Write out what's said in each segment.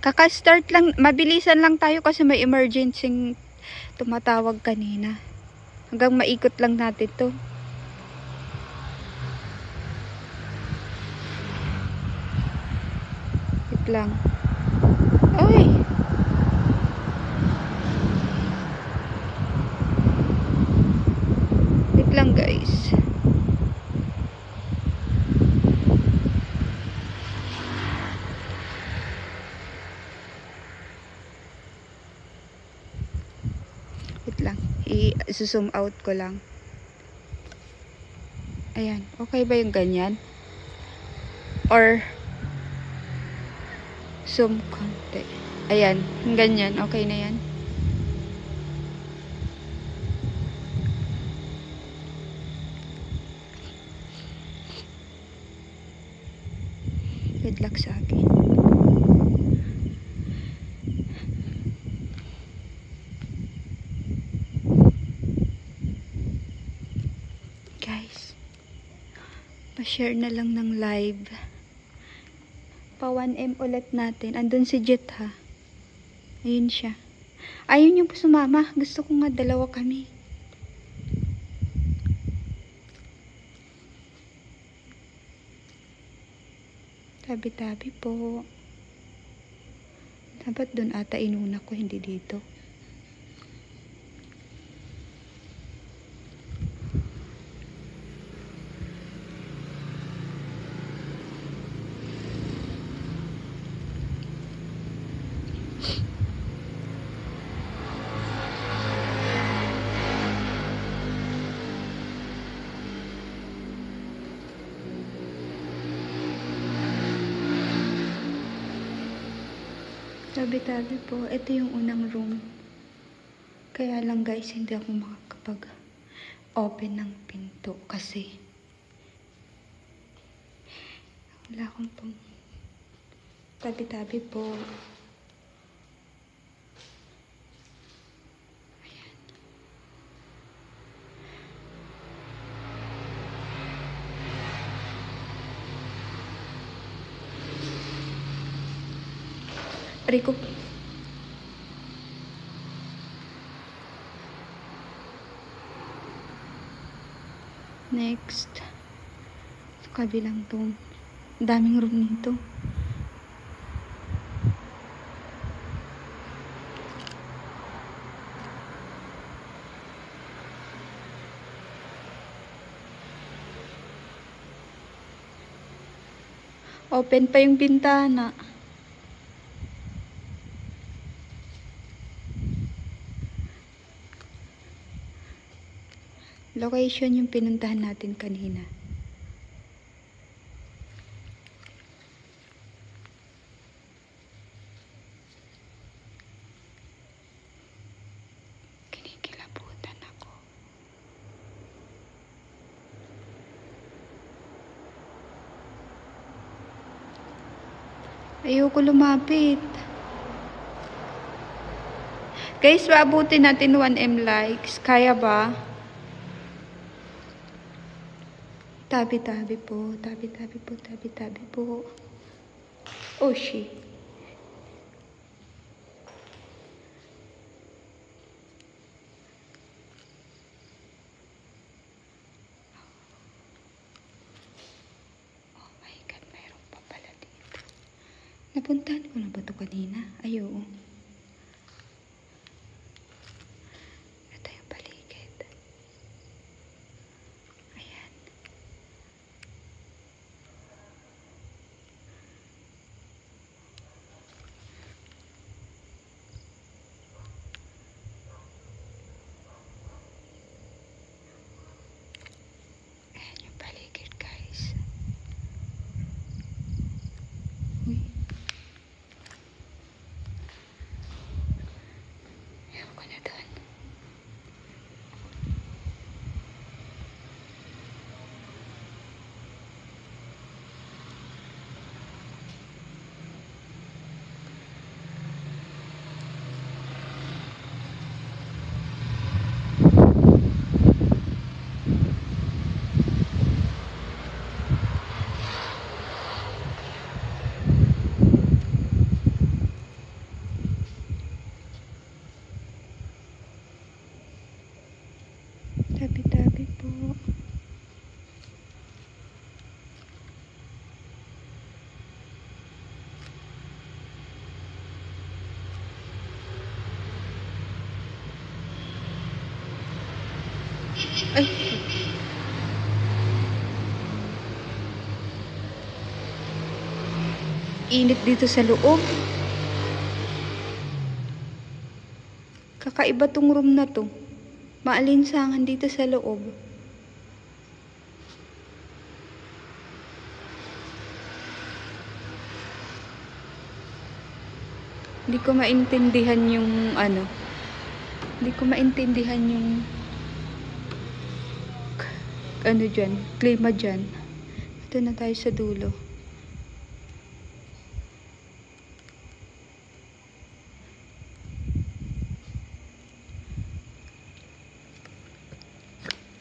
Kaka-start lang, mabilisan lang tayo kasi may emergency tumatawag kanina. Hanggang maikot lang natin to. Wait lang. Ay! Wait lang guys. Wait lang. I-zoom out ko lang. Ayan. Okay ba yung ganyan? Or zoom konti. Ayan. Yung ganyan. Okay na yan. Good luck sa akin. Guys, pa-share na lang ng live. Pa 1M ulit natin. Andun si Jet ha. Ayun siya. Ayun yung sumama. Gusto ko nga dalawa kami. Tabi-tabi po. Dapat dun ata inuna ko, hindi dito. Tabi-tabi po. Ito yung unang room. Kaya lang guys, hindi ako makakapag-open ng pinto kasi wala akong pang tabi-tabi po. Ayan. Rico. Next. Sa kabilang room. Daming room nito. Open pa yung bintana. Location yung pinuntahan natin kanina. Kinikilabutan ako. Ayoko lumapit. Guys, maabutin natin 1M likes. Kaya ba? Tabi-tabi po. Tabi-tabi po. Tabi-tabi po. Oh, shit. Oh my God, mayroon pa pala dito. Napuntahan ko na ba ito kanina? Ay, oo. Ito yung paligid. Ayan. Ayan yung paligid, guys. Uy. Ewan ko na doon. Ay, init dito sa loob. Kakaiba tong room na to. Maalinsangan dito sa loob. Hindi ko maintindihan yung ano. Hindi ko maintindihan yung ano dyan, klima dyan. Ito na tayo sa dulo.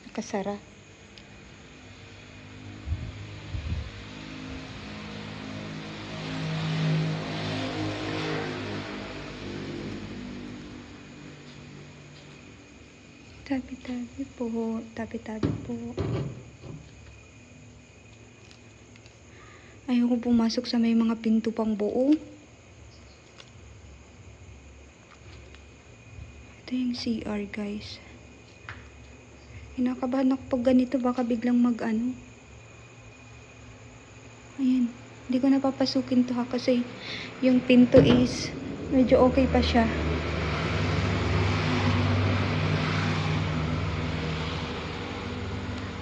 Nakasara. Tabi-tabi po, tabi-tabi po. Ayoko pumasok sa may mga pinto pang buo. Ito yung CR, guys. Kinakabahan ako pag ganito, baka biglang mag-ano. Ayan, hindi ko napapasukin to ha, kasi yung pinto is medyo okay pa siya.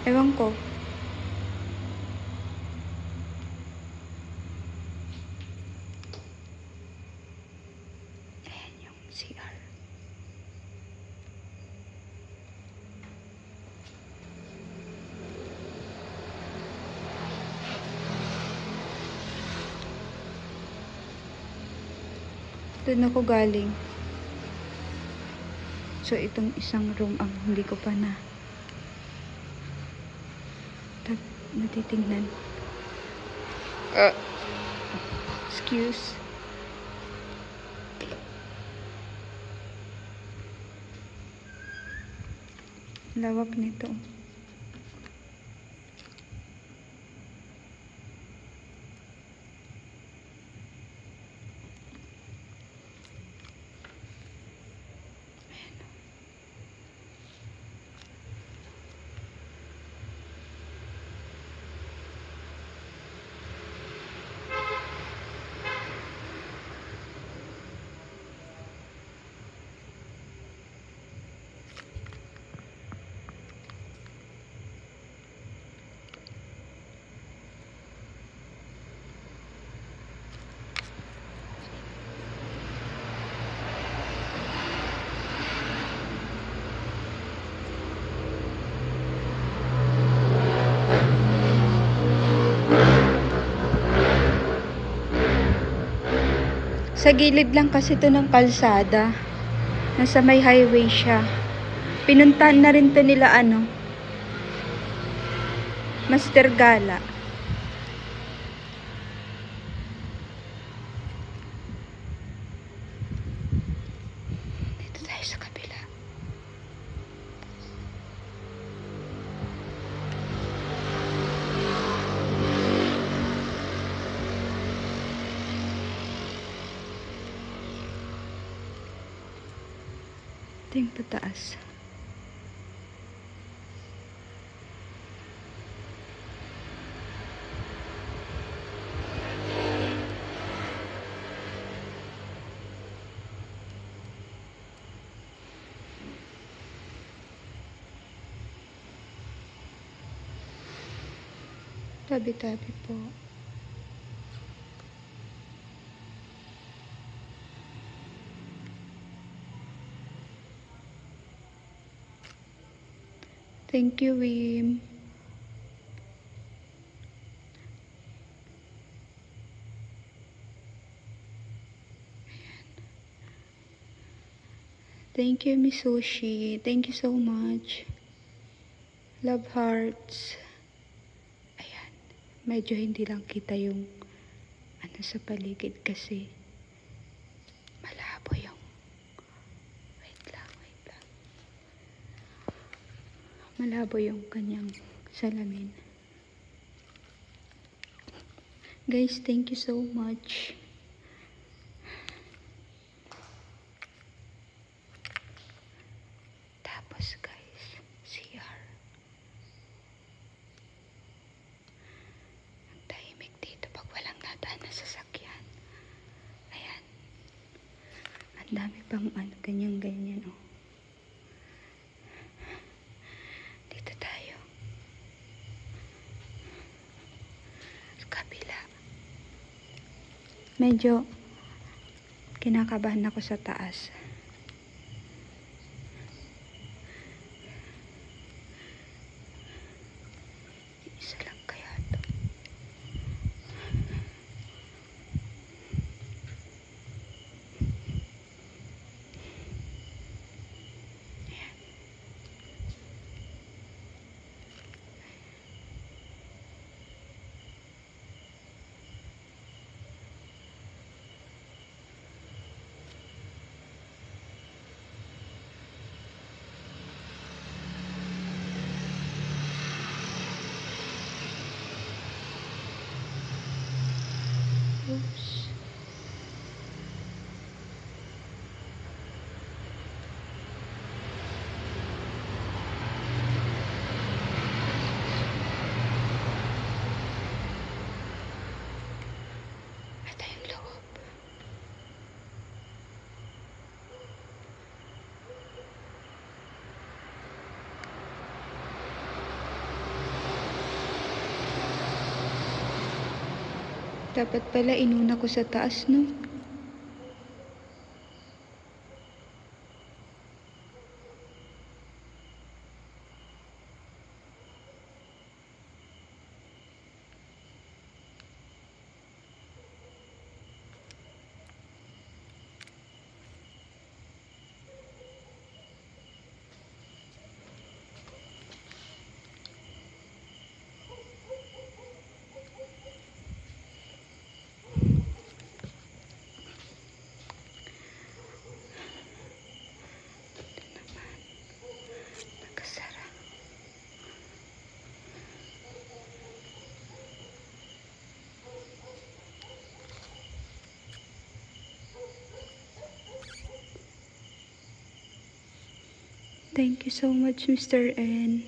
Ewan ko. Ayan yung CR. Doon ako galing. So, itong isang room ang hindi ko pa natitingnan. Excuse. Lawak nito. Sa gilid lang kasi to ng kalsada. Nasa may highway siya. Pinuntahan na rin to nila Master Gala. Dito tayo sa kabila. Ito yung pataas. Tabi-tabi po. Thank you, Wim. Thank you, Miss Sushi. Thank you so much. Love hearts. Ayan. Medyo hindi lang kita yung sa paligid kasi malabo yung wait lang. Malabo yung kanyang salamin. Guys, thank you so much. Tapos guys, CR. Dami pang ano, ganyan-ganyan, oh. Dito tayo. Sa kabila. Medyo kinakabahan ako sa taas. Isa lang kaya to. Oops. Ito yung loob. Dapat pala inuna ko sa taas, no? Nakasara. Thank you so much, Mr. N.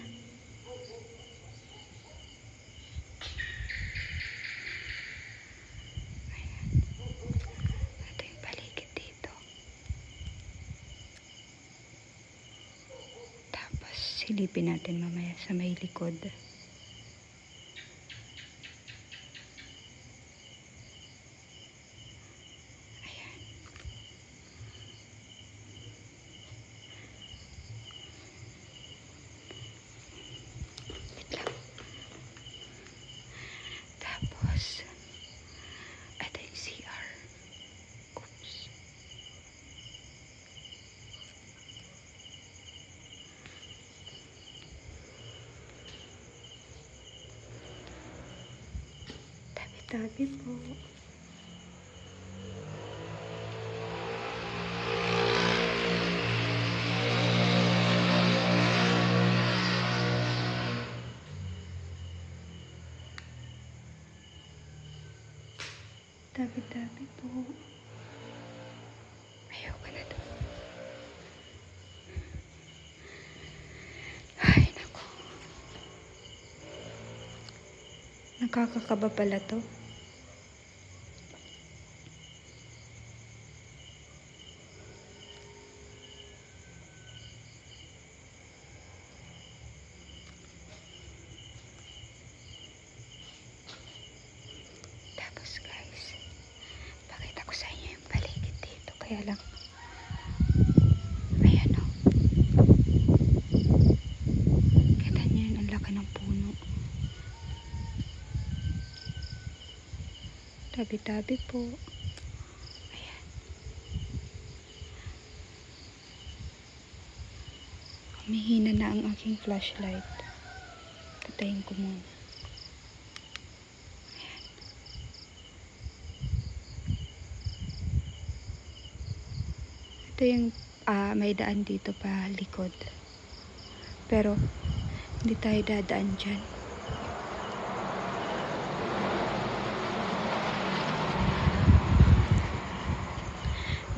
Ito yung paligid dito. Tapos silipin natin mamaya sa may likod. Ayan. Wait lang. Tapos ito yung CR. Oops. Tabi-tabi po. Tabi-tabi po. Ayoko na to. Ay, naku. Nakakakaba pala to. Tapos guys, pakita ko sa inyo yung paligid dito. Kaya lang, ayan o. Kita niyo yun, ang laki ng puno. Tabi-tabi po. Ayan. Humihina na ang aking flashlight. Patayin ko muna. Ayan. Ito yung may daan dito pa likod. Pero hindi tayo dadaan dyan.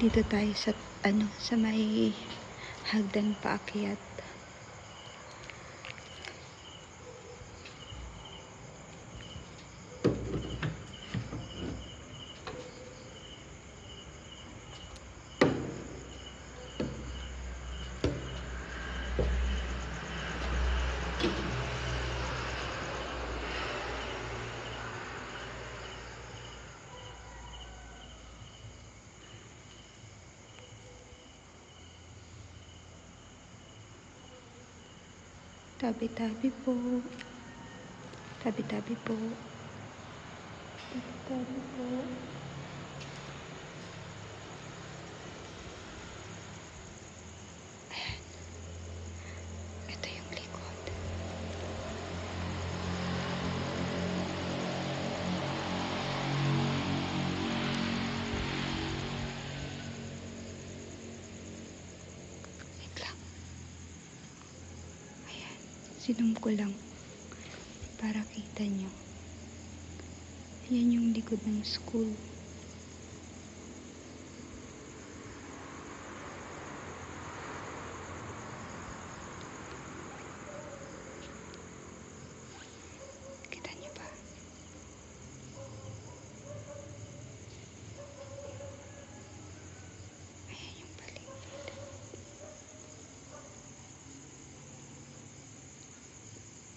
Dito tayo sa sa may hagdan paakyat. Tabi-tabi po. Tabi-tabi po. Tabi-tabi po. Ayan. Ito yung likod. Wait lang. Ayan. Sinum ko lang para kita nyo. Ayan yung likod ng school. Kita nyo ba? Ayan yung paligid.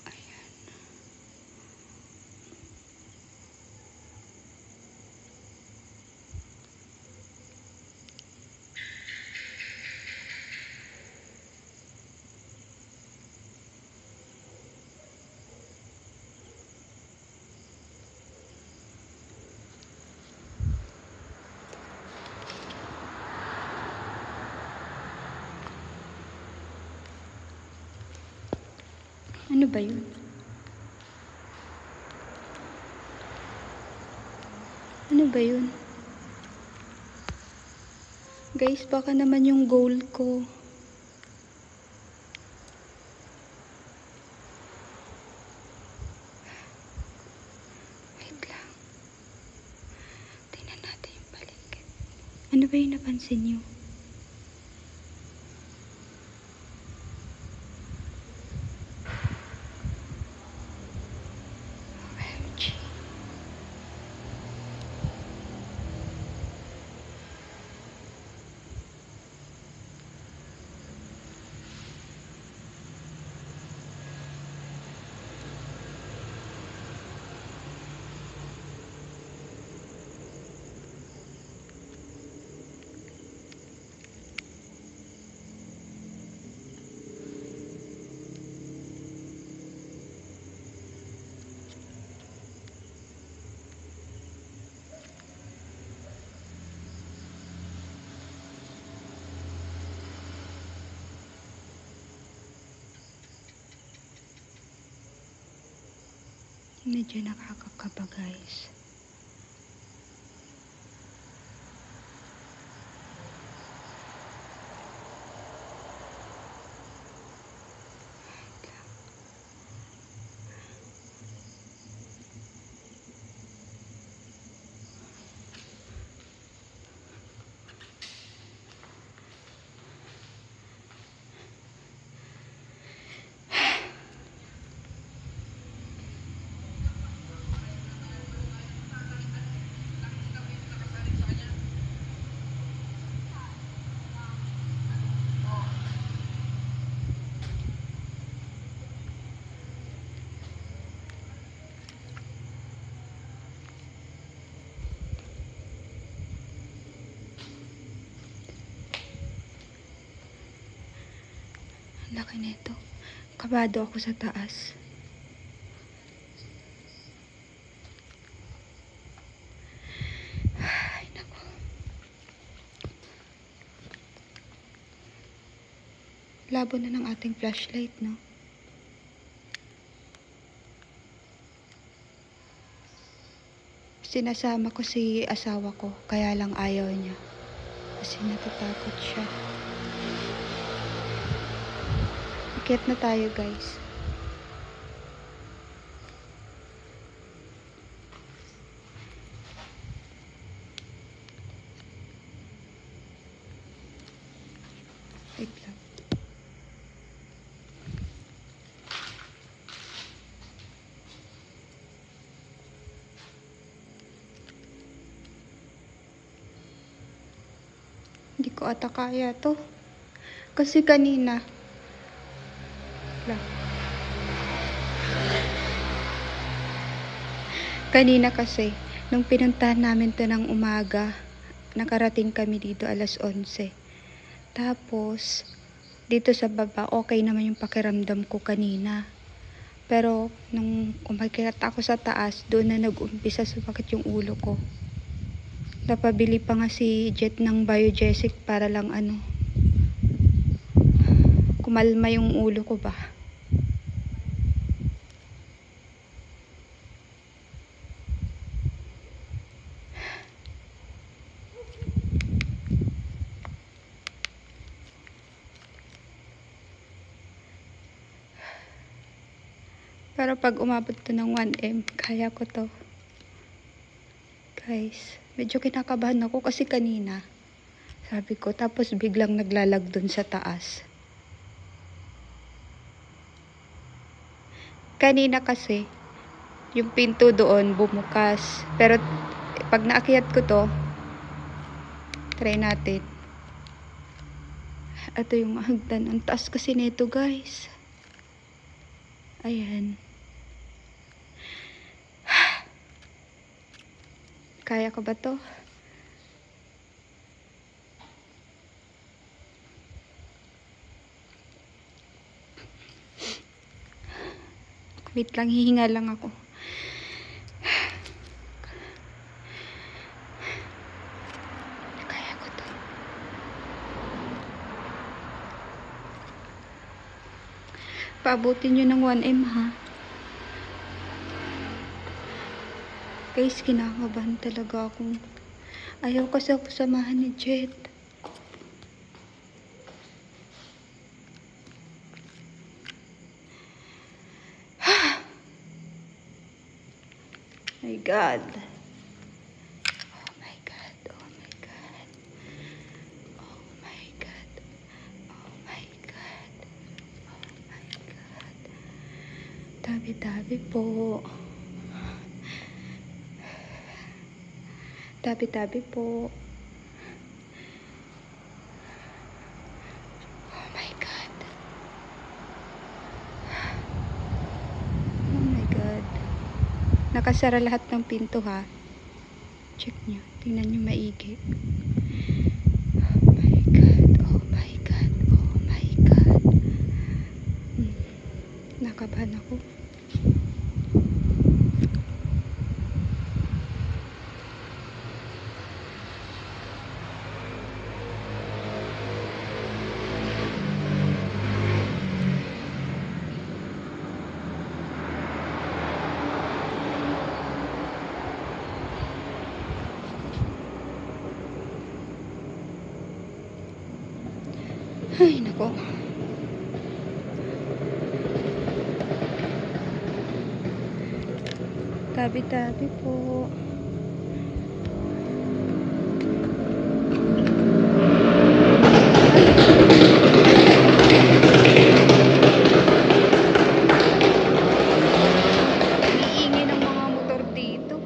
Ayan. Ano ba yun? Ano ba yun? Guys, baka naman yung goal ko. Wait lang. Tingnan natin yung paligid. Ano ba yung napansin nyo? OMG. Medyo nakakakaba, guys. Laki nito. Kabado ako sa taas. Ay, naku. Labo na ng ating flashlight, no? Sinasama ko si asawa ko, kaya lang ayaw niya. Kasi natatakot siya. Akit na tayo, guys. Wait lang. Hindi ko ata kaya to. Kasi kanina lang. Kanina kasi, nung pinuntahan namin to ng umaga, nakarating kami dito alas 11. Tapos, Dito sa baba, okay naman yung pakiramdam ko kanina. Pero nung umakyat ako sa taas, doon na nag-umpisa sumakit yung ulo ko. Napabili pa nga si Jet ng Biogesic para lang kumalma yung ulo ko ba. Pero pag umabot to ng 1M, kaya ko to. Guys, medyo kinakabahan ako kasi kanina, sabi ko, tapos biglang naglalag dun sa taas. Kanina kasi, yung pinto doon bumukas. Pero pag naakyat ko to, try natin. Ito yung hagdan. Ang taas kasi nito, guys. Ayan. Kaya ko ba to? Wait lang, hihinga lang ako. Kaya ko to. Paabutin nyo ng 1M ha. Guys, kinakabahan talaga ako. Ayaw kasi ako samahan ni Jet. My God. Oh my God. Oh my God. Oh my God. Oh my God. Oh my God. Tabi-tabi po. Tabi-tabi po. Oh my God. Oh my God. Nakasara lahat ng pinto ha. Check nyo. Tingnan nyo maigi. Oh my God. Oh my God. Oh my God. Nakabahan ako. Ay, nako. Tabi-tabi po. Iingi ng mga motor dito.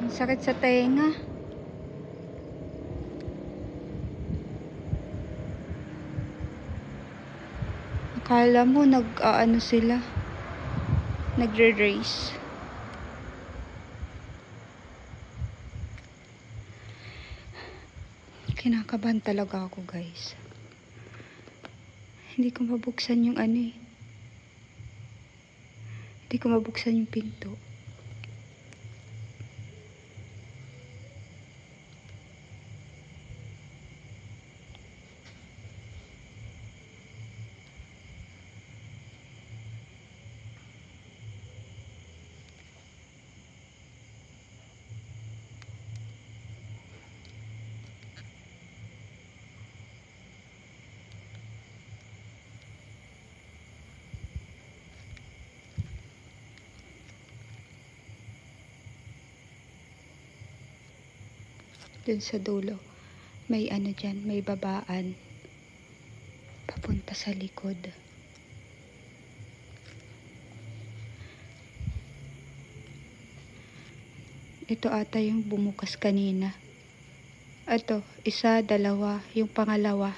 Ang sakit sa tenga. Akala mo sila, nagre-race. Kinakabahan talaga ako, guys. Hindi ko mabuksan yung Hindi ko mabuksan yung pinto. Dun sa dulo, may dyan, may babaan. Papunta sa likod. Ito ata yung bumukas kanina. Ito, isa, dalawa, yung pangalawa.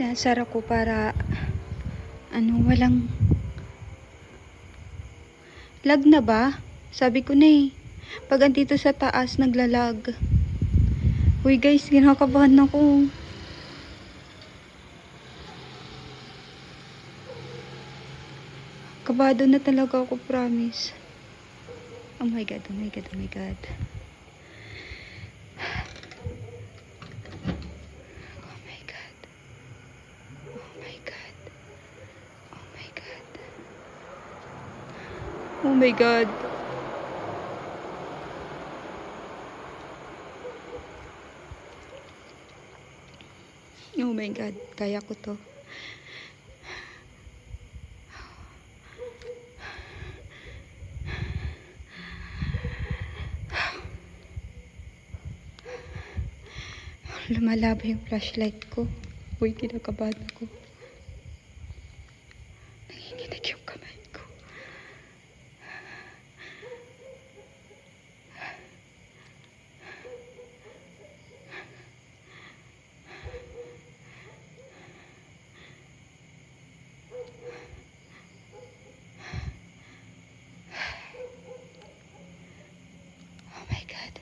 Sinasara ko para walang lag na ba? Sabi ko na eh. Pag andito sa taas, naglalag. Uy guys, kinakabahan ako. Kabado na talaga ako, promise. Oh my god, oh my god, oh my god. Oh my god. Oh my god. Oh my god. Oh my god. Oh my god, kaya ko to. Lumalabo yung flashlight ko. Uy, kinakabahan ako. Nanginginig yung kamay ko. Oh my god.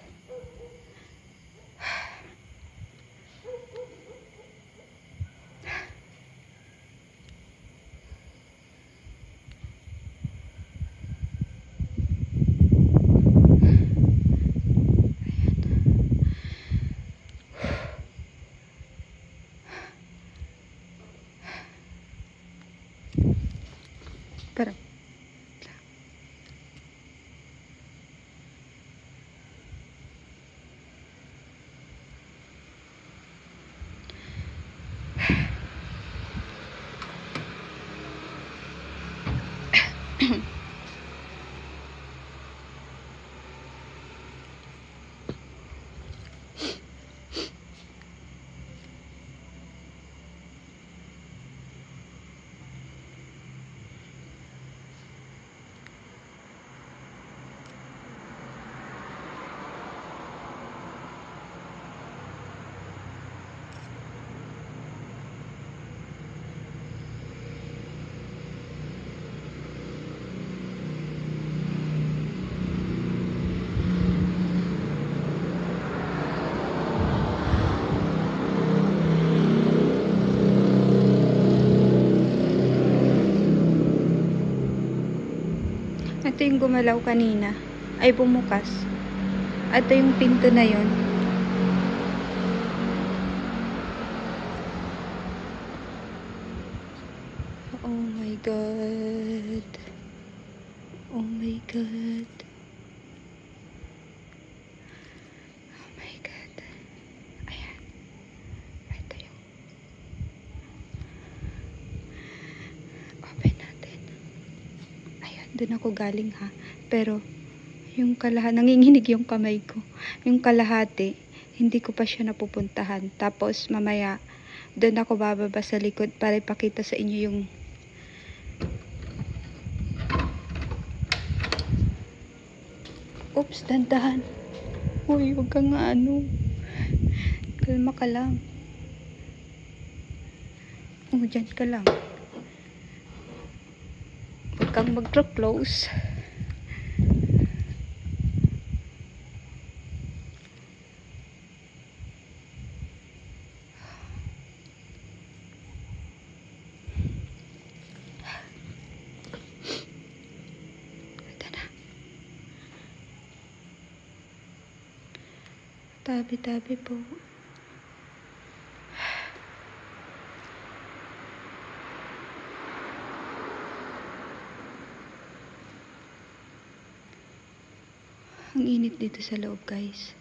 Parang ito yung gumalaw kanina. Ay, bumukas. Ito yung pinto na yon. Oh my god. Oh my god. Oh my god. Ayan. Ito yung open natin. Ayan, dun ako galing ha. Pero yung kalahati, nanginginig yung kamay ko. Yung kalahati, hindi ko pa siya napupuntahan. Tapos mamaya, doon ako bababa sa likod para ipakita sa inyo yung oops, dandahan. Uy, huwag kang kalma ka lang. Dyan ka lang. Huwag kang mag-close. Tabi-tabi po. Ang init dito sa loob, guys.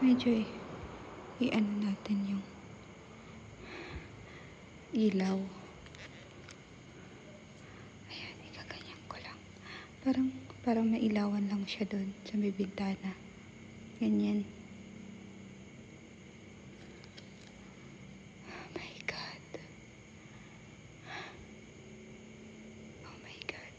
Medyo i-ano natin yung ilaw. Ayan, ikaganyan ko lang. Parang mailawan lang siya doon sa may bintana. Ganyan. Oh my God. Oh my God.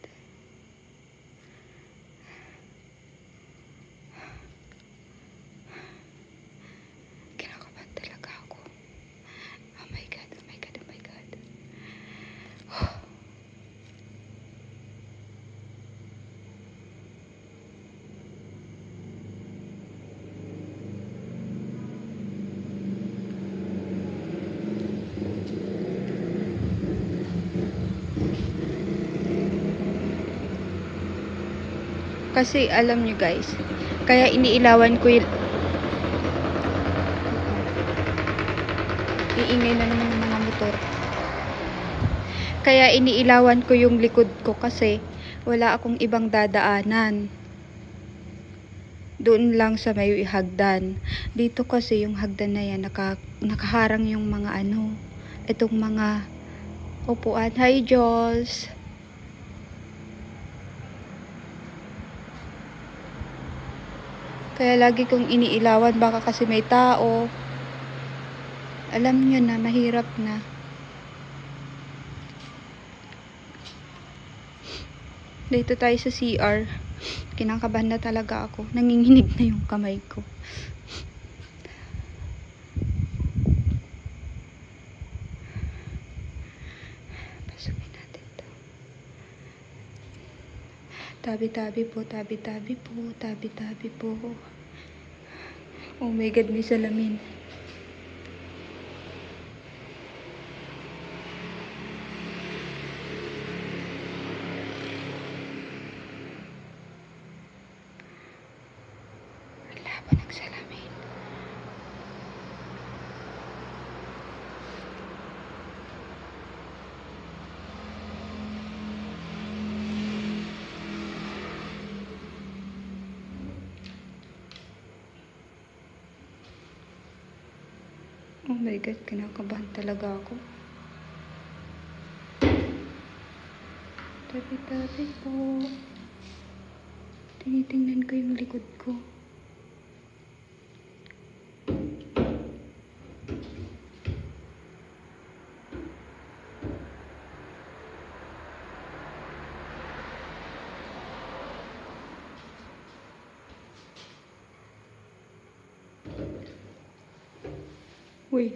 Kinakabahan talaga ako. Oh my God, oh my God, oh my God. Kasi alam nyo guys, kaya iniilawan ko yung iingay na naman ng mga motor. Kaya iniilawan ko yung likod ko kasi wala akong ibang dadaanan. Doon lang sa may hagdan. Dito kasi yung hagdan na yan, nakaharang yung mga itong mga upuan. Hi Jules! Kaya lagi kong iniilawan, baka kasi may tao. Alam nyo na, mahirap na. Dito tayo sa CR. Kinakabahan na talaga ako. Nanginginig na yung kamay ko. Pasukin natin to. Tabi-tabi po, tabi-tabi po, tabi-tabi po. Oh my God, may salamin. Labo ng salamin. Oh my God, kinakabahan talaga ako. Tabi-tabi po. Tinitingnan ko yung likod ko. Uy.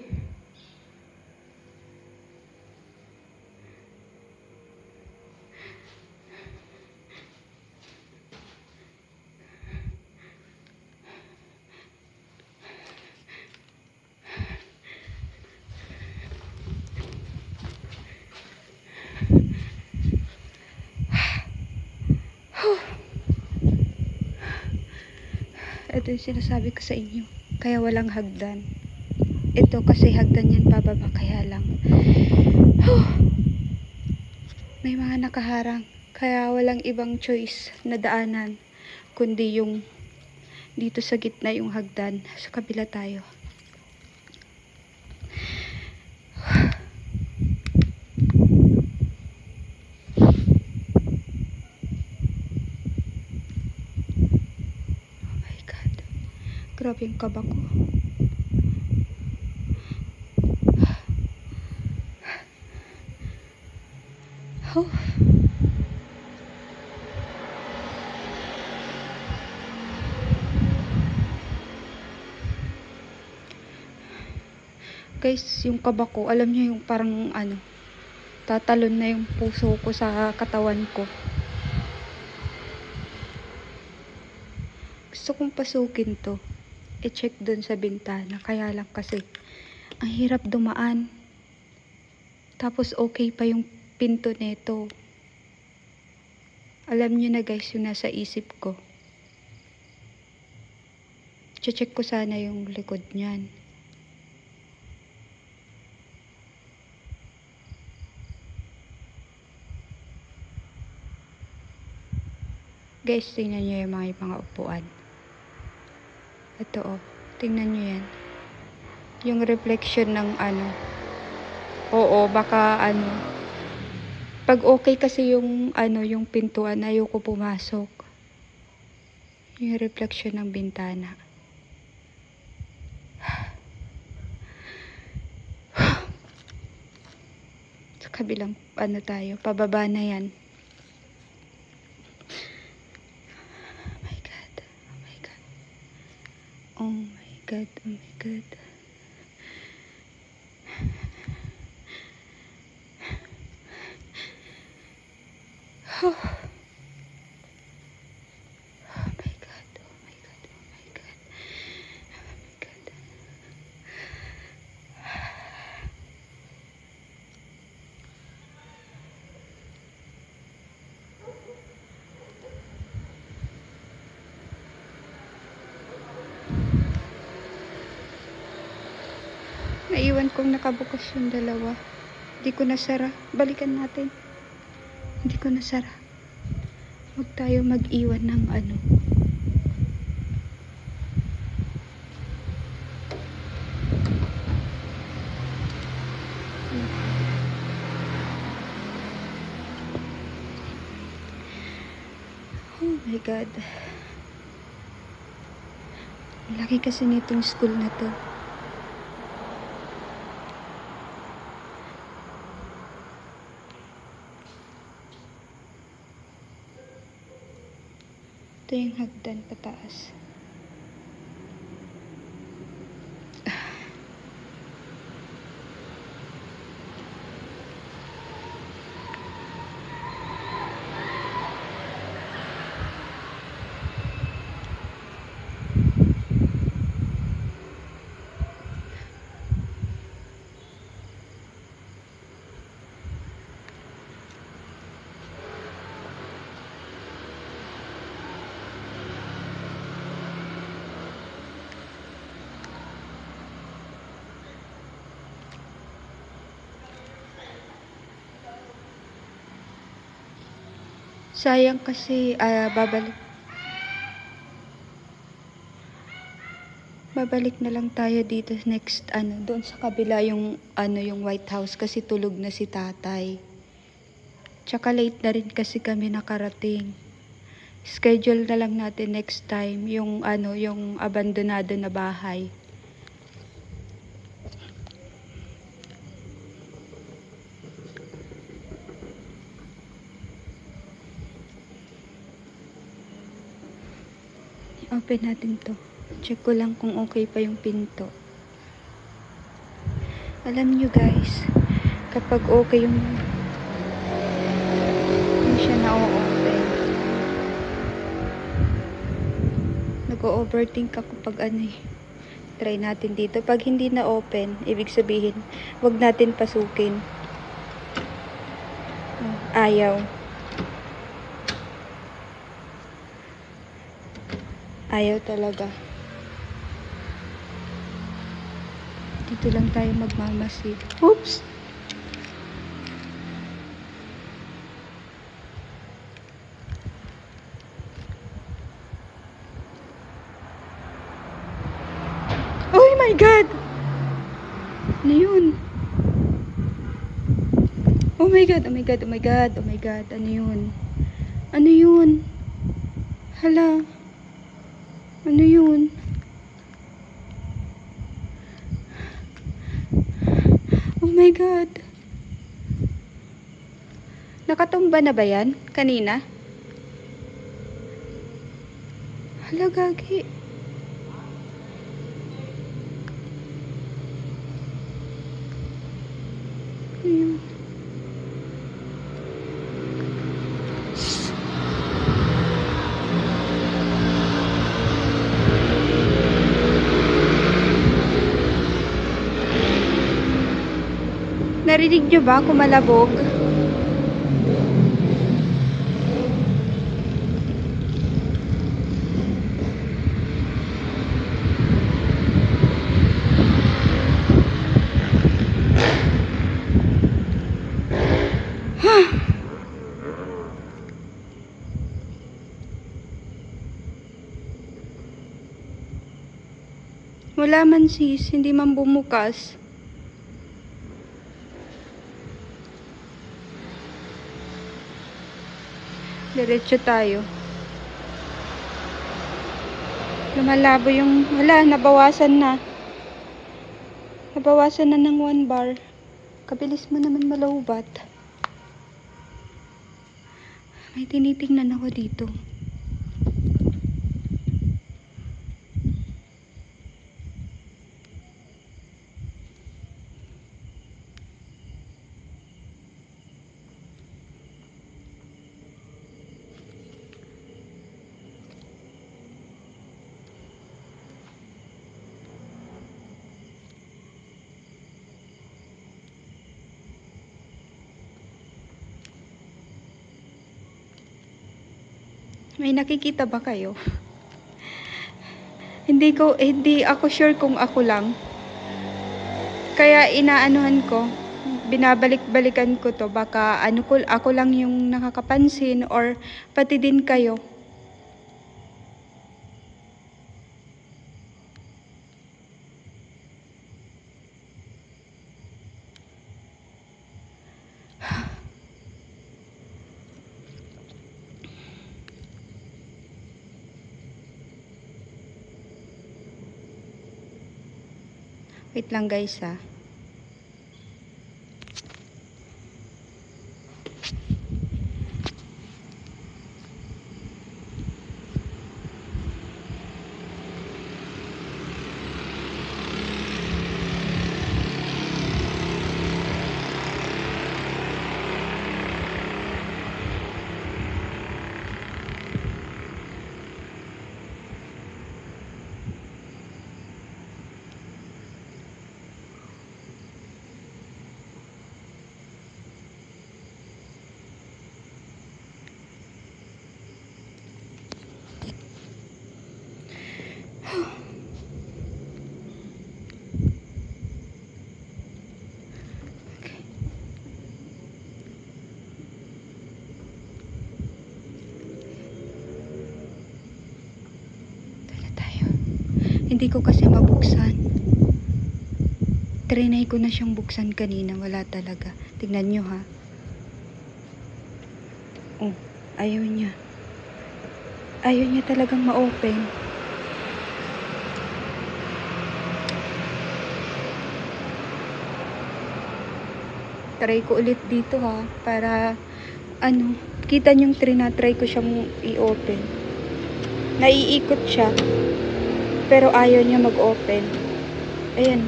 Ito yung sinasabi ko sa inyo. Kaya walang hagdan. Ito kasi hagdan yan pababa, kaya lang. May mga nakaharang. Kaya walang ibang choice na daanan. Kundi yung dito sa gitna yung hagdan. Sa kabila tayo. Oh my God. Grabe yung kaba ko. Oh. Guys, yung kaba ko, alam niyo yung parang tatalon na yung puso ko sa katawan ko. Gusto kong pasukin to. I-check dun sa bintana. Kaya lang kasi, ang hirap dumaan. Tapos okay pa yung pinto nito. Alam niyo na guys, yung nasa isip ko. I-check ko sana yung likod niyan. Guys, tingnan nyo yung mga upuan. Ito oh, tingnan nyo yan. Yung reflection ng Oo, baka ano. Pag okay kasi yung ano, yung pintuan, ayoko pumasok. Yung reflection ng bintana. Sa kabilang ano tayo, pababa na yan. Oh my God. Oh my God. Oh my God. Oh my God. Oh. Oh my God. Oh my God. Oh my God. Oh my God. Naiwan kong nakabukas yung dalawa. Hindi ko nasara. Balikan natin. Hindi ko nasara. Huwag tayo mag-iwan ng ano. Oh my God. Laki kasi nitong school na to. Ito yung hagdan pataas. Sayang kasi babalik na lang tayo dito next ano, doon sa kabila yung ano, yung White House kasi tulog na si tatay. Tsaka late na rin kasi kami nakarating. Schedule na lang natin next time yung ano, yung abandonado na bahay. Open natin to. Check ko lang kung okay pa yung pinto. Alam nyo guys, kapag okay yung hindi siya na-open. Nag-overthink ako pag ano eh. Try natin dito. Pag hindi na-open, ibig sabihin, wag natin pasukin. Ayaw. Ayaw talaga. Dito lang tayo magmamasid. Oops! Oh my God! Ano yun? Oh my God! Oh my God! Oh my God! Oh my God! Ano yun? Ano yun? Hala! Ano yun? Oh my God! Nakatumba na ba yan? Kanina? Hala, gagi. Ayun. Narinig nyo ba kumalabog? Wala man sis, hindi man bumukas. Diretso tayo. Lumalabo yung, wala, nabawasan na. Nabawasan na ng 1 bar. Kabilis mo naman malaubat. May tinitingnan ako dito. May nakikita ba kayo? Hindi ako sure kung ako lang. Kaya inaanuhan ko, binabalik-balikan ko to. Baka ako lang yung nakakapansin or pati din kayo. Wait lang guys ha. Hindi ko kasi mabuksan. Trinay ko na siyang buksan kanina. Wala talaga. Tignan nyo ha. Oh, ayaw niya. Ayaw niya talagang ma-open. Try ko ulit dito ha. Para, kita nyo try ko siyang i-open. Naiikot siya. Pero ayaw niya mag-open. Ayan.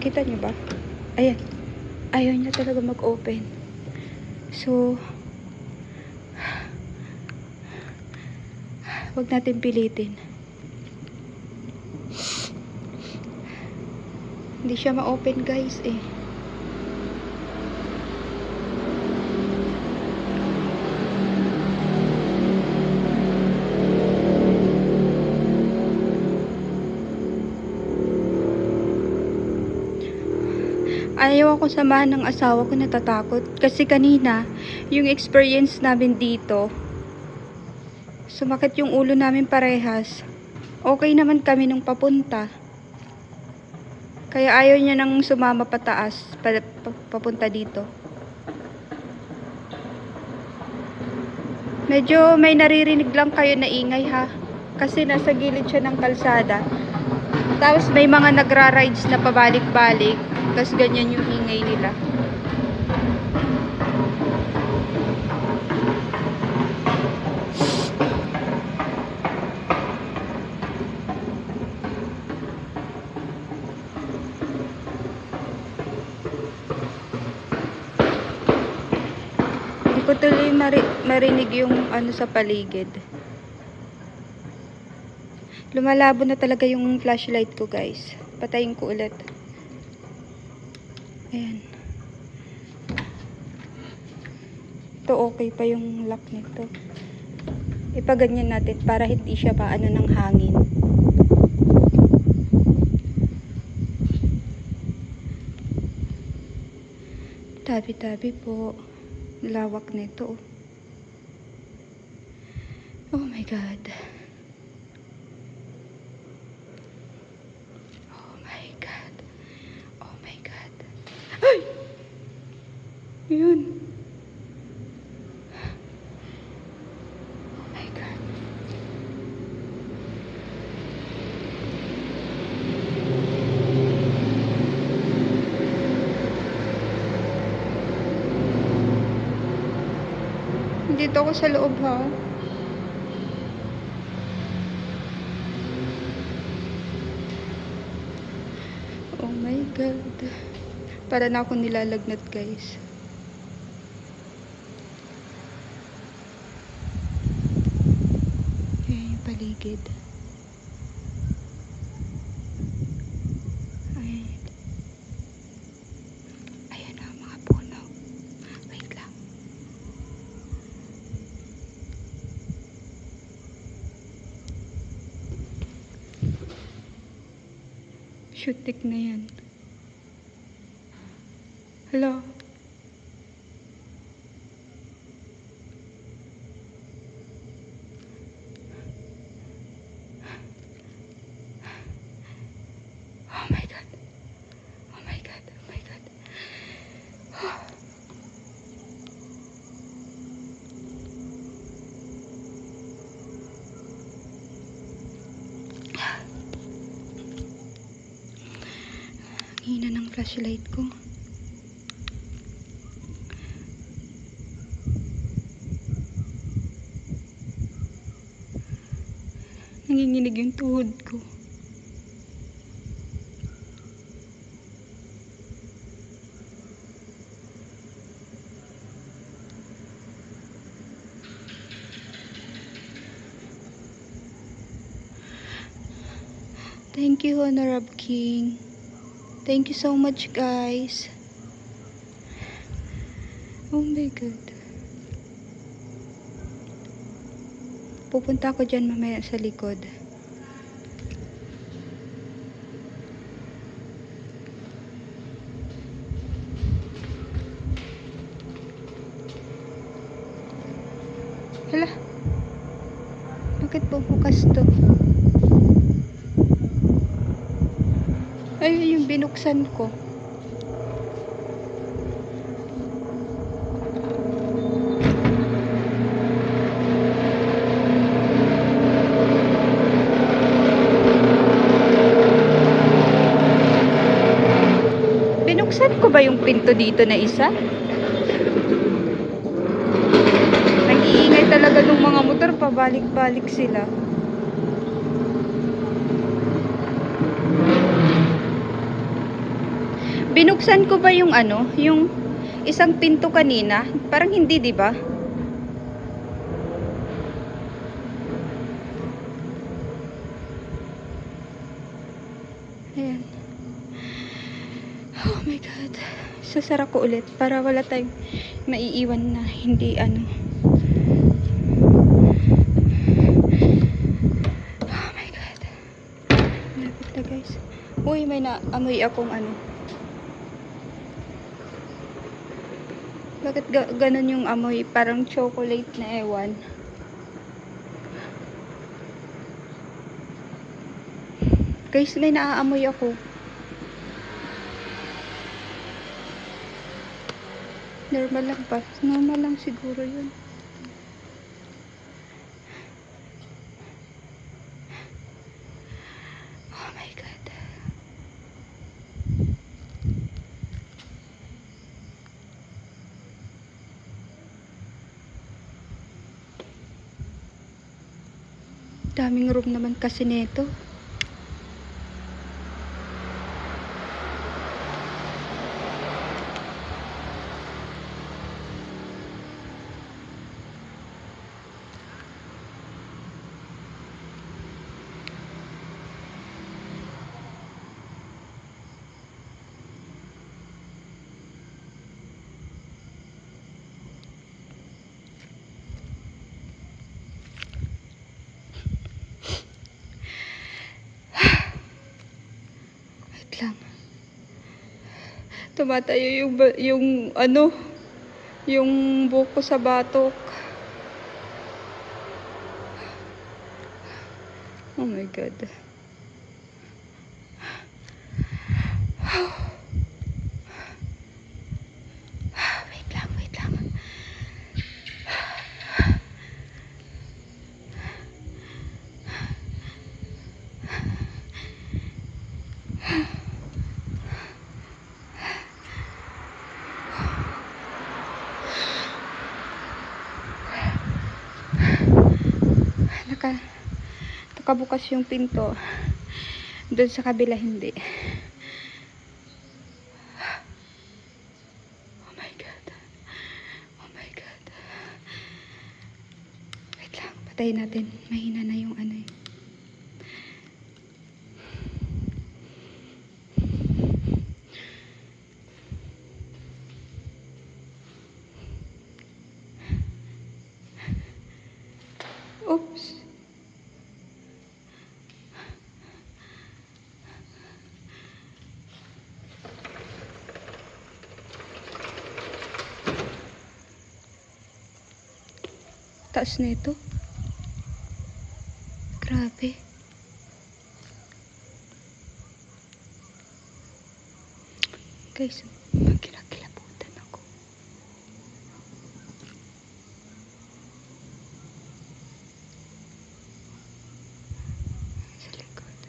Kita niyo ba? Ayan. Ayaw niya talaga mag-open. So, wag natin pilitin. Hindi siya ma-open guys eh. Ayaw ako samahan ng asawa ko, natatakot. Kasi kanina, yung experience namin dito, sumakit yung ulo namin parehas. Okay naman kami nung papunta. Kaya ayaw niya nang sumama pataas, papunta dito. Medyo may naririnig lang kayo na ingay ha. Kasi nasa gilid siya ng kalsada. Tapos may mga nagra-rides na pabalik-balik. Tapos ganyan yung ingay nila. Hindi ko tuloy marinig yung sa paligid. Lumalabo na talaga yung flashlight ko guys. Patayin ko ulit. Ayan. Ito okay pa yung lock nito. Ipaganyan natin para hindi siya paano ng hangin. Tabi-tabi po. Lawak nito. Oh my God. Yun. Nandito ako sa loob, ha? Oh my God. Para na ako nilalagnat, guys. Ayan yung paligid. Ayan. Ayan na, mga puno. Wait lang. Shootik na yan. Hello? Oh my God. Oh my God. Oh my God. Ang hina ng flashlight ko. Nanginginig yung tuhod ko. Thank you, Honorable King. Thank you so much, guys. Oh my God. Pupunta ako dyan mamaya sa likod. Hala. Bakit bubukas to? Ay, yung binuksan ko. Binuksan ko ba yung pinto dito na isa? Nag-iingay talaga ng mga motor, pabalik-balik sila. Binuksan ko ba yung ano, yung isang pinto kanina? Parang hindi, 'di ba? Ayan. Oh my God. Sasara ko ulit para wala tayong maiiwan na hindi ano. Oh my God. Lapit na, guys. Uy, may naamoy akong ano. Bakit ganun yung amoy? Parang chocolate na ewan. Guys, may naaamoy ako. Normal lang ba? Normal lang siguro yun. Oh my God. Daming room naman kasi nito. Lang. Tumatayo yung ano, yung buko sa batok. Oh my God. Wait lang, wait lang. nakabukas yung pinto. Doon sa kabila hindi. Oh my God. Oh my God. Wait lang, patayin natin. Mahina na yung ano eh. Oops. Taas na ito. Grabe. Guys, magkilakilabutan ako. Sa likod.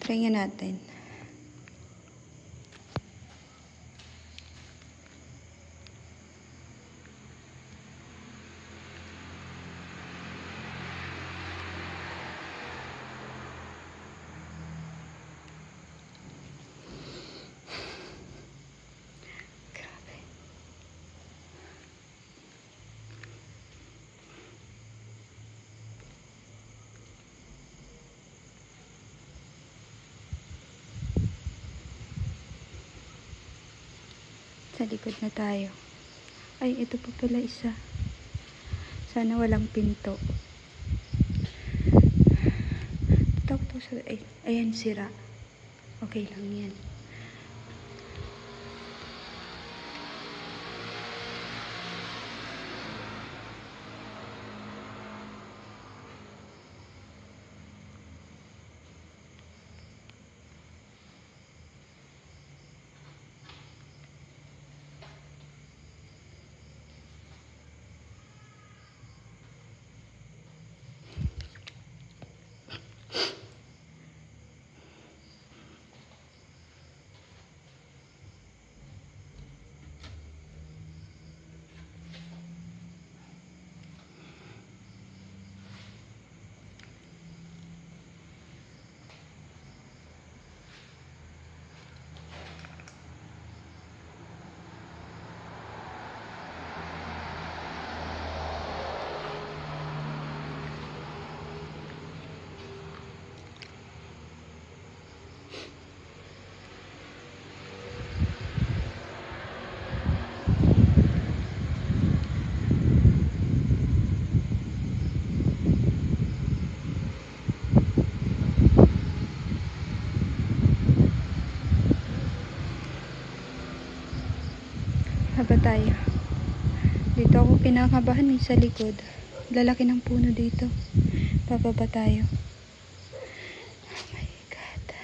Try nga natin. Grabe. Sa likod na tayo. Ay, ito pa pala isa. Sana walang pinto. Ito sa... Ay, ayan, sira. Okay lang yan. Haba tayo. Dito ako pinakabahan eh, sa likod. Lalaki ng puno dito. Bababa tayo. Oh my God.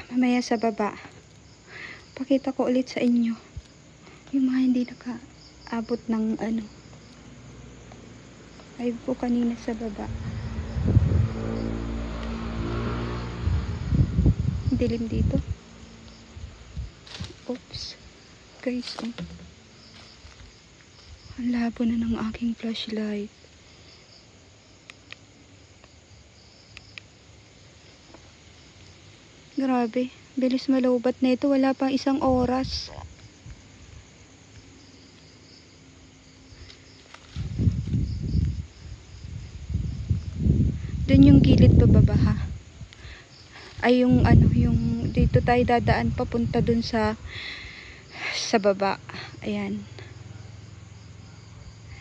Mamaya sa baba, pakita ko ulit sa inyo yung mga hindi nakaabot ng ano, live ko kanina sa baba. Dilim dito. Oops guys, oh. Ang labo na ng aking flashlight. Grabe, bilis malaubat na ito. Wala pang 1 oras. Doon yung gilid pababa ha. Ay yung ano, yung dito tayo dadaan papunta dun sa sa baba. Ayan.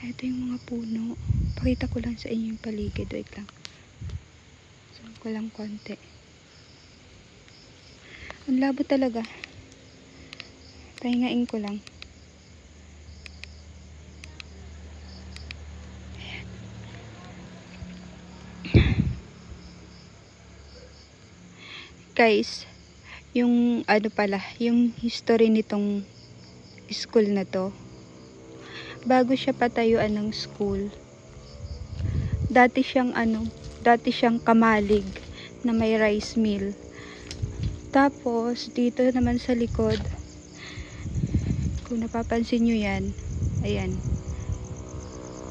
Ito yung mga puno. Pakita ko lang sa inyo yung paligid. Wait lang. Zoom ko lang konti. Ang labo talaga. Pahingain ko lang. Guys, yung ano pala, yung history nitong school na to, bago siya patayuan ng school, dati siyang kamalig na may rice mill. Tapos dito naman sa likod, kung napapansin nyo yan, ayan,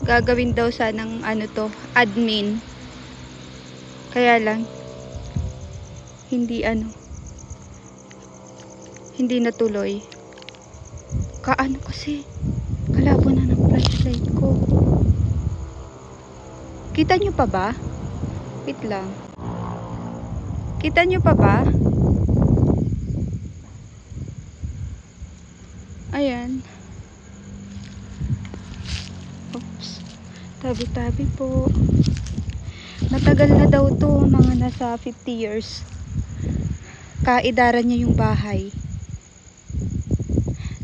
gagawin daw sanang admin, kaya lang hindi natuloy. Kasi kalabo na ng flashlight ko. Kita nyo pa ba? Wait lang. Kita nyo pa ba? Ayan. Oops. Tabi-tabi po. Matagal na daw to, mga nasa 50 years. Kaidaran niya yung bahay.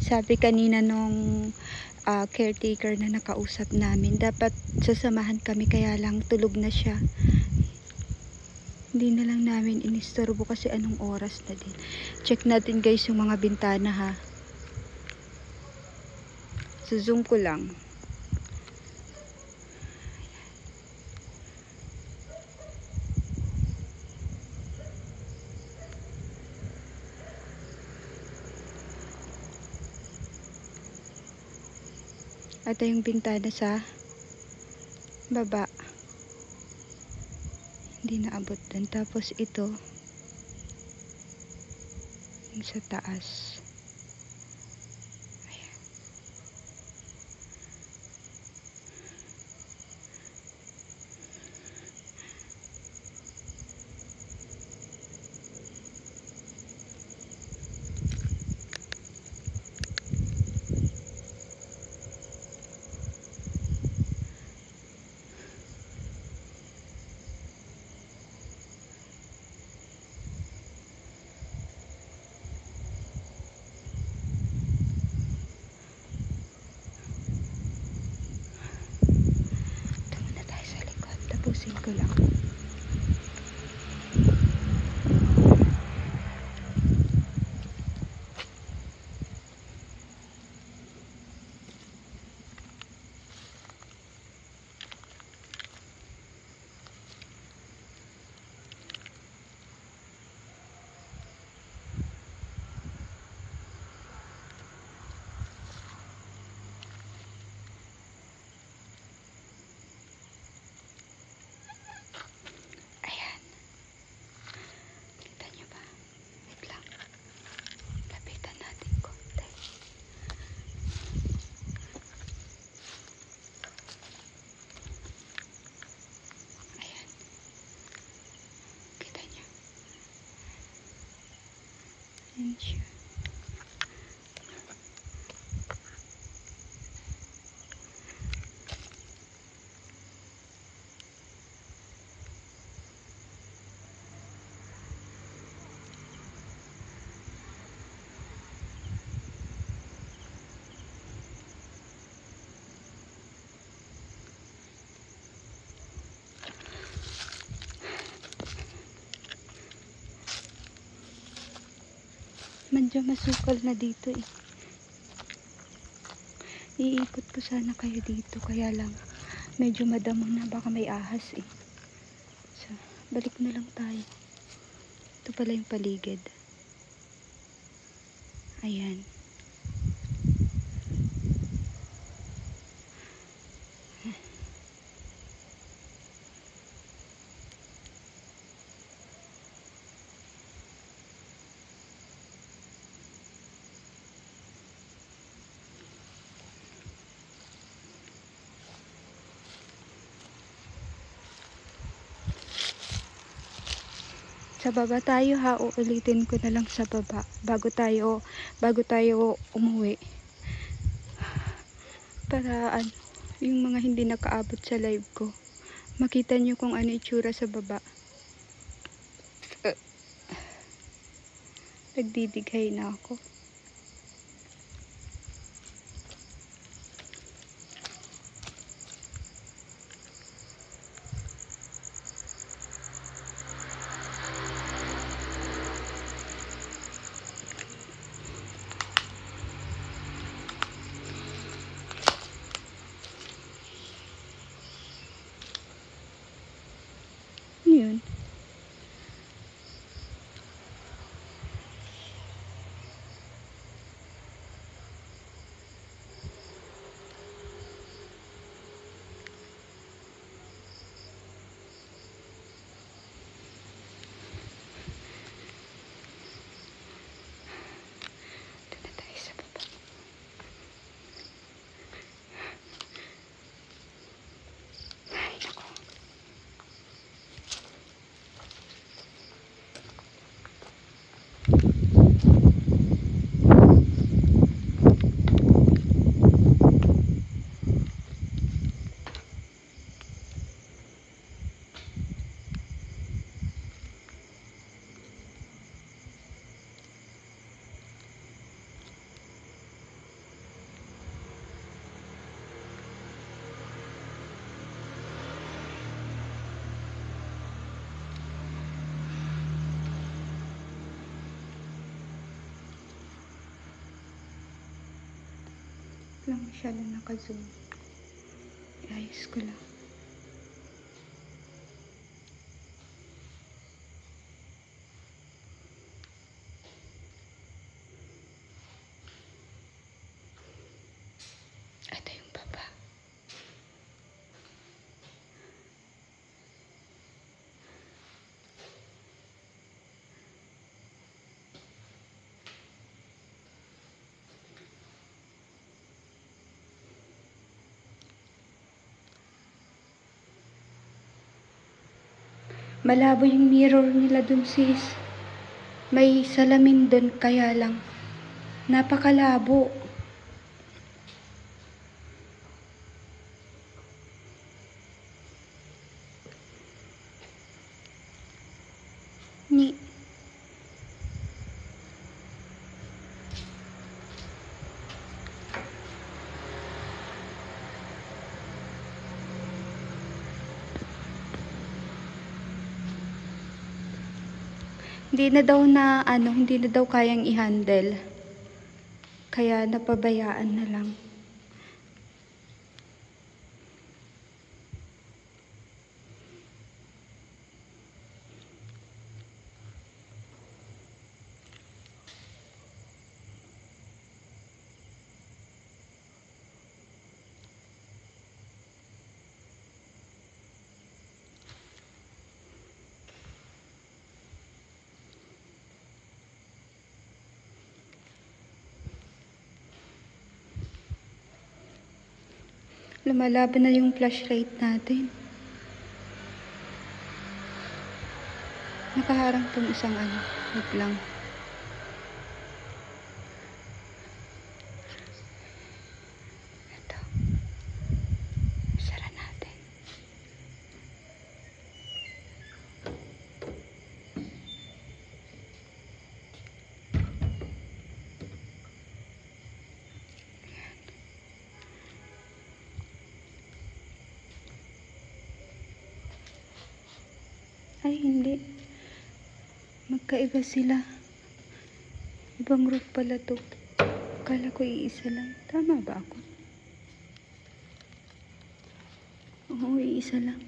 Sabi kanina nung caretaker na nakausap namin, dapat sasamahan kami, kaya lang tulog na siya. Hindi na lang namin inistorbo kasi anong oras na din. Check natin guys yung mga bintana ha. So zoom ko lang. Ito yung bintana sa baba. Hindi naabot dun. Tapos ito yung sa taas. Ayan. Tapusin ko lang. Ayan siya. Medyo masukal na dito eh. Iikot ko sana kayo dito, kaya lang medyo madamo na, baka may ahas eh. So, balik na lang tayo. Ito pala yung paligid. Ayan. Sa baba tayo ha, uulitin ko na lang sa baba bago tayo umuwi. Para ano, yung mga hindi nakaabot sa live ko, makita nyo kung ano itsura sa baba. Nagdidighay na ako. Yun. Doon na tayo sa baba. Ay, naku. Lang masyadong naka-zoom. Iayos ko lang. Ito yung baba. Malabo yung mirror nila dun sis. May salamin dun kaya lang. Napakalabo. Ni. Hindi na daw kayang i-handle. Kaya napabayaan na lang. Lumalaban na yung flashlight natin. Nakaharang tong isang wait lang. Ito. Sara natin. Ay, hindi. Magkaiba sila. Ibang route pala to. Akala ko iisa lang. Tama ba ako? Oo, iisa lang.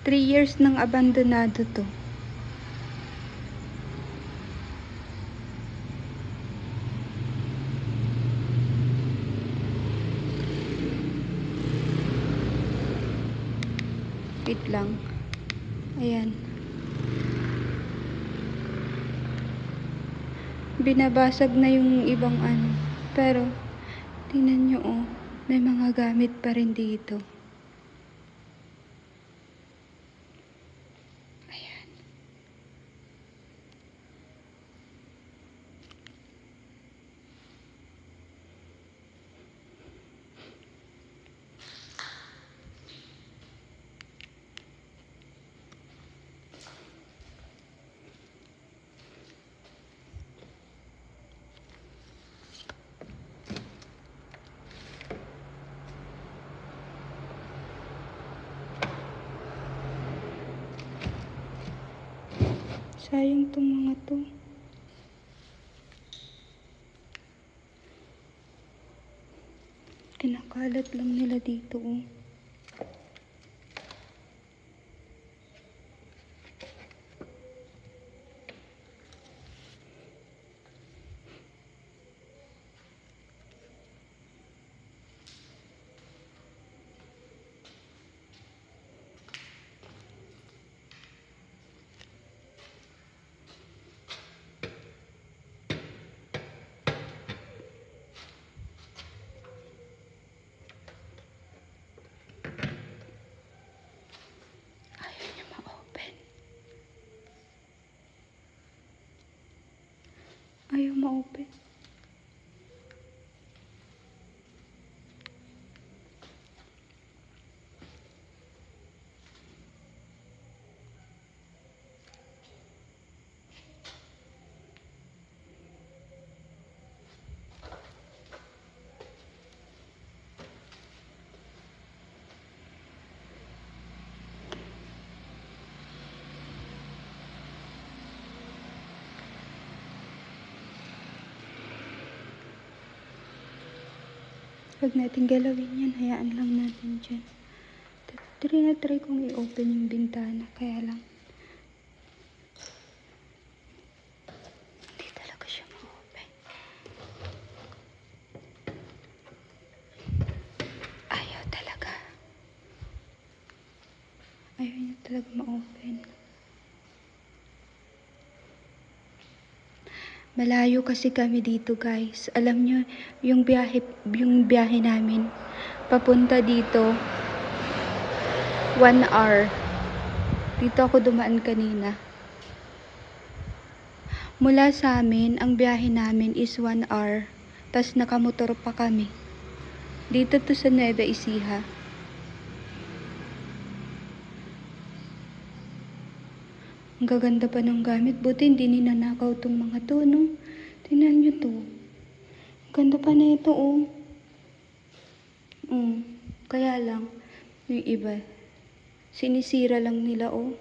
Three years nang abandonado to. Wait lang. Ayan. Binabasag na yung ibang ano. Pero, tingnan nyo oh. May mga gamit pa rin dito. Ayan. Sayang tong mga to. Kinakalat lang nila dito oh. Ayaw niya ma-open. Ayaw ma-open. Huwag natin galawin yan. Hayaan lang natin dyan. Try kong i-open yung bintana. Kaya lang. Hindi talaga siya ma-open. Ayaw talaga. Ayaw niya talaga ma-open. Malayo kasi kami dito guys. Alam nyo, yung biyahe namin, papunta dito, 1 hour. Dito ako dumaan kanina. Mula sa amin, ang biyahe namin is 1 hour. Tas nakamotor pa kami. Dito to sa Nueva Ecija. Ang gaganda pa ng gamit. Buti hindi ninanakaw tong mga to, no? Tingnan nyo to. Ang ganda pa na ito, oh. Kaya lang, yung iba, sinisira lang nila, oh.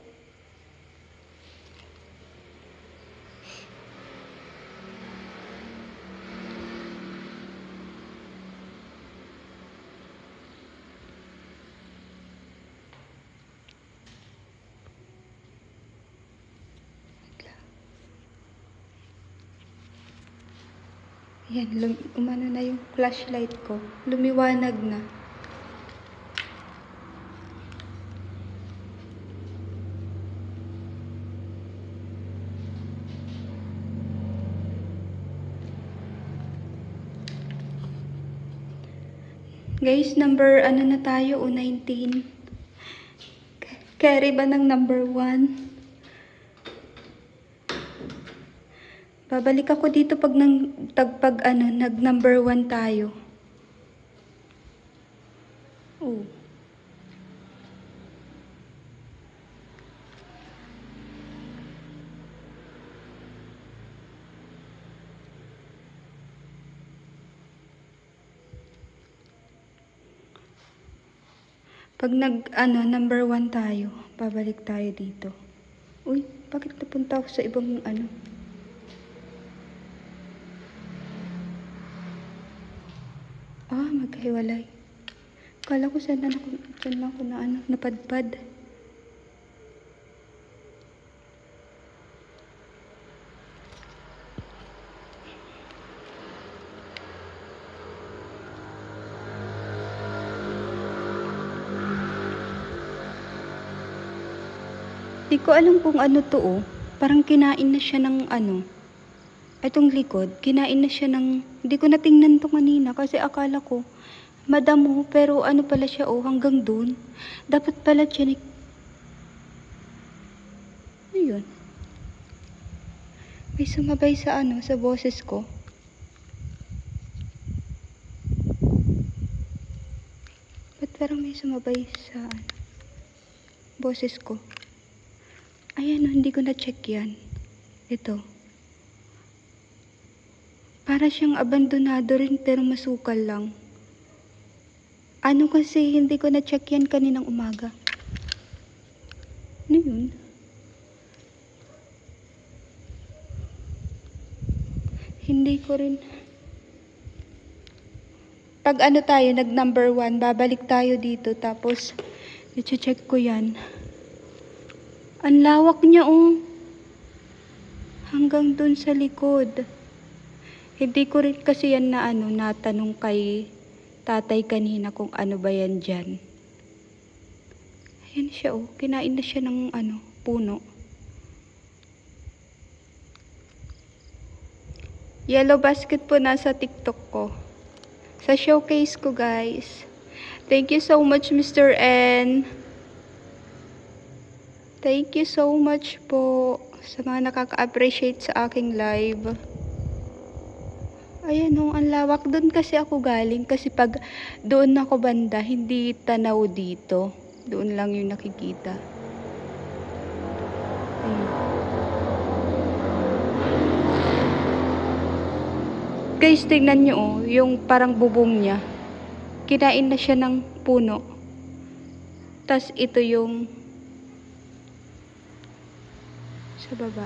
Yan, umano na yung flashlight ko. Lumiwanag na. Guys, number ano na tayo? 19. Carry ba ng number 1? Babalik ako dito pag nag number 1 tayo. Oh. Pag number 1 tayo, babalik tayo dito. Uy, bakit napunta ako sa ibang ano? Maghiwalay. Kala ko saan lang ako napadpad. Di ko alam kung ano to oh. Parang kinain na siya ng ano. Itong likod, kinain na siya ng... Hindi ko natingnan to kanina kasi akala ko madamo, pero ano pala siya oh, hanggang dun. Dapat pala tiyanik... Ano yun? May sumabay sa ano, sa boses ko. Ba't parang may sumabay sa ano, boses ko? Ayan oh, hindi ko na-check yan. Ito. Para siyang abandonado rin pero masukal lang. Ano kasi hindi ko na-check yan kaninang umaga. Ano yun? Hindi ko rin. Pag ano tayo, nag number 1, babalik tayo dito. Tapos, i-check ko yan. Ang lawak niya oh. Hanggang dun sa likod. Hindi ko rin kasi yan na ano, natanong kay tatay kanina kung ano ba yan dyan. Ayan siya oh. Kinain na siya ng ano, puno. Yellow basket po nasa TikTok ko. Sa showcase ko guys. Thank you so much Mr. N. Thank you so much po sa mga nakaka-appreciate sa aking live. Ayan o, ang lawak. Doon kasi ako galing. Kasi pag doon ako banda, hindi tanaw dito. Doon lang yung nakikita. Ayan. Guys, tingnan nyo oh, yung parang bubong niya. Kinain na siya ng puno. Tas ito yung sa baba.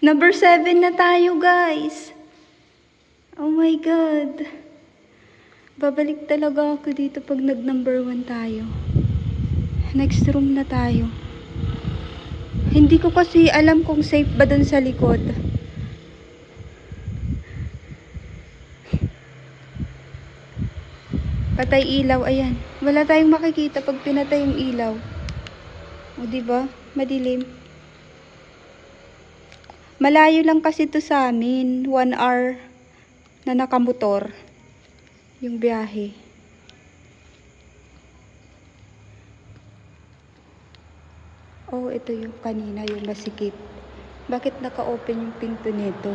Number 7 na tayo guys. Oh my God. Babalik talaga ako dito pag nag number 1 tayo. Next room na tayo. Hindi ko kasi alam kung safe ba dun sa likod. Patay ilaw, ayan. Wala tayong makikita pag pinatay yung ilaw. O diba? Madilim. Malayo lang kasi to sa amin. 1 hour na nakamotor. Yung biyahe. Oh, ito yung kanina, yung masikip. Bakit naka-open yung pinto nito?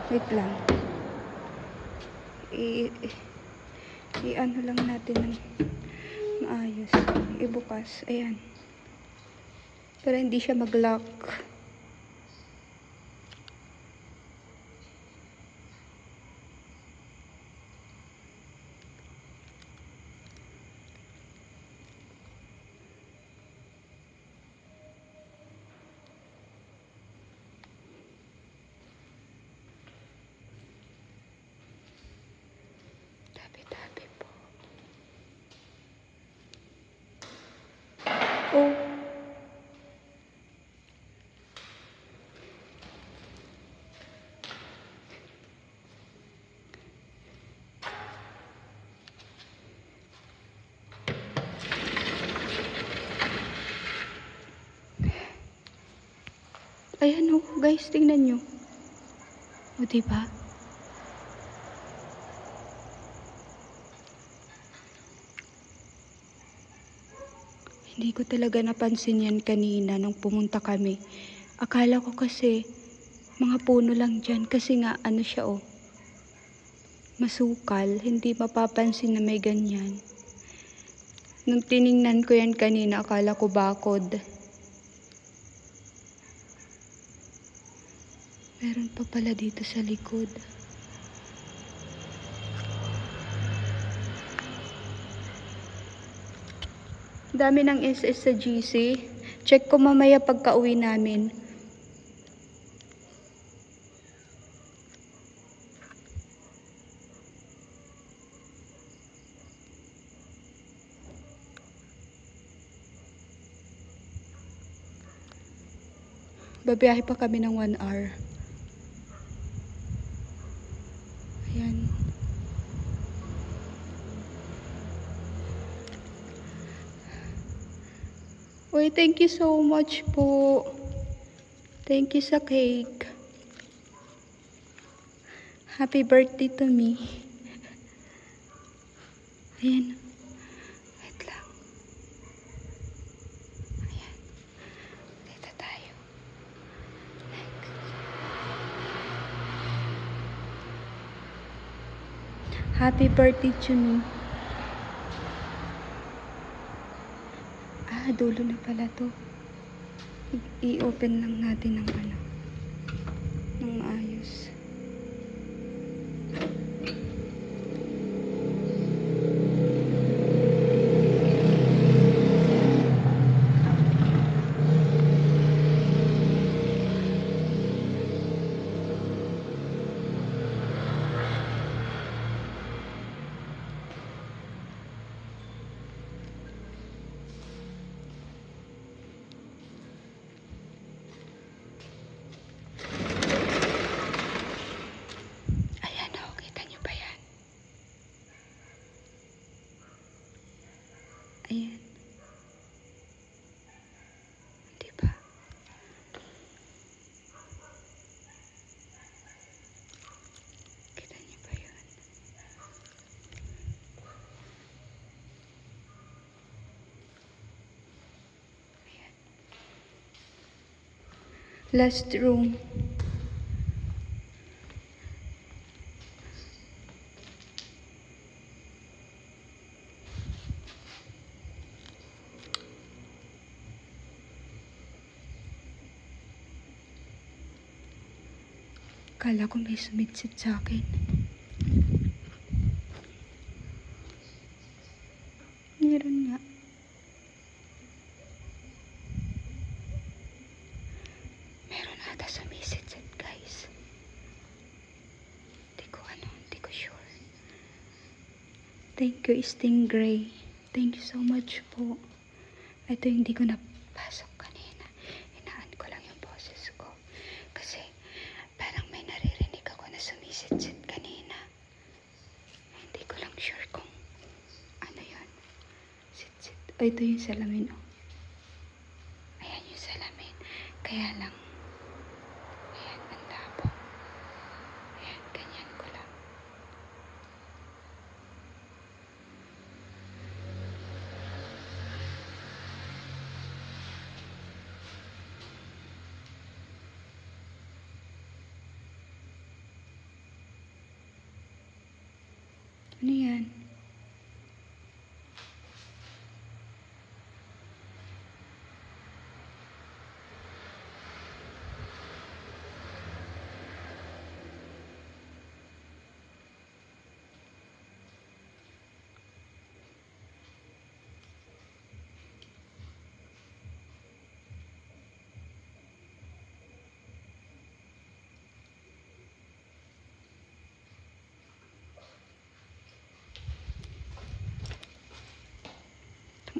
Wait lang. I-ano lang natin ng maayos. Ibukas. Ayan. Para hindi siya mag-lock. Tabi-tabi po. Oh. Ayan oh, guys, tingnan nyo. O, diba? Hindi ko talaga napansin yan kanina nung pumunta kami. Akala ko kasi mga puno lang dyan. Kasi nga, ano siya oh. Masukal. Hindi mapapansin na may ganyan. Nung tiningnan ko yan kanina, akala ko bakod. Meron pa pala dito sa likod. Dami ng SS sa GC. Check ko mamaya pagka-uwi namin. Babiyahe pa kami ng 1 hour. Ayan. Uy, thank you so much po. Thank you sa cake. Happy birthday to me. Ayan. Wait lang. Ayan. Dito tayo. Next. Happy birthday to me. Dulo na pala to. I-open lang natin ng ano. Ng maayos. Ayan. Diba? Kita niyo ba yun? Ayan. Last room. Kala ko may sumitsit sa akin. Meron nga. Meron ata sumisitsit, guys. Hindi ko sure. Thank you, Stingray. Thank you so much po. Ito hindi ko napasok kanina. Inaan ko lang yung boses ko. Kasi parang may naririnig ako na sumisitsit kanina. Hindi ko lang sure kung ano yun. Sitsit. O, ito yung salamin. Oh. Ayan yung salamin. Kaya lang, ayan, ang labo. Ayan, ganyan ko lang. Ano yan?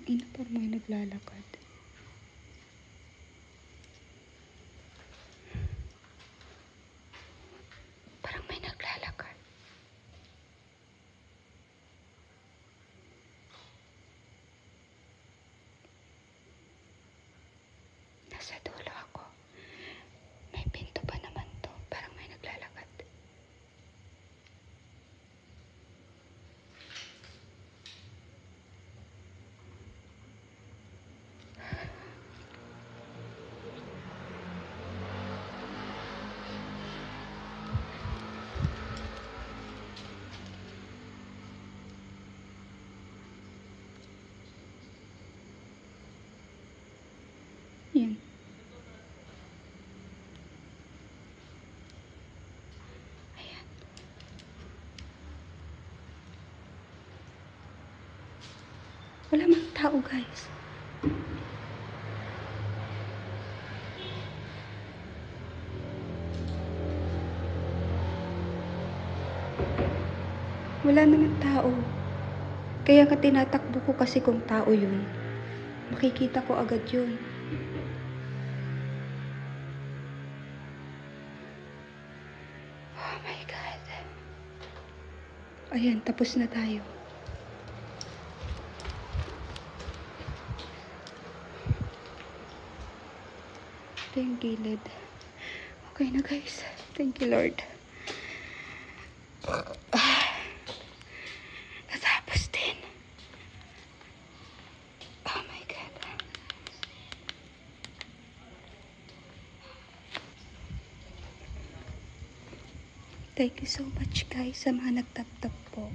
Ina, parang may naglalakad. Parang may naglalakad. Nasa dulo ako. May pinto pa naman to. Parang may naglalakad. Yan. Ayan. Wala mang tao, guys. Wala naman tao. Kaya ka tinatakbo ko kasi kung tao yun. Makikita ko agad yun. Ayan, tapos na tayo. Ito yung gilid. Okay na guys. Thank you Lord. Natapos din. Oh my God. Thank you so much guys sa mga nagtap-tap po.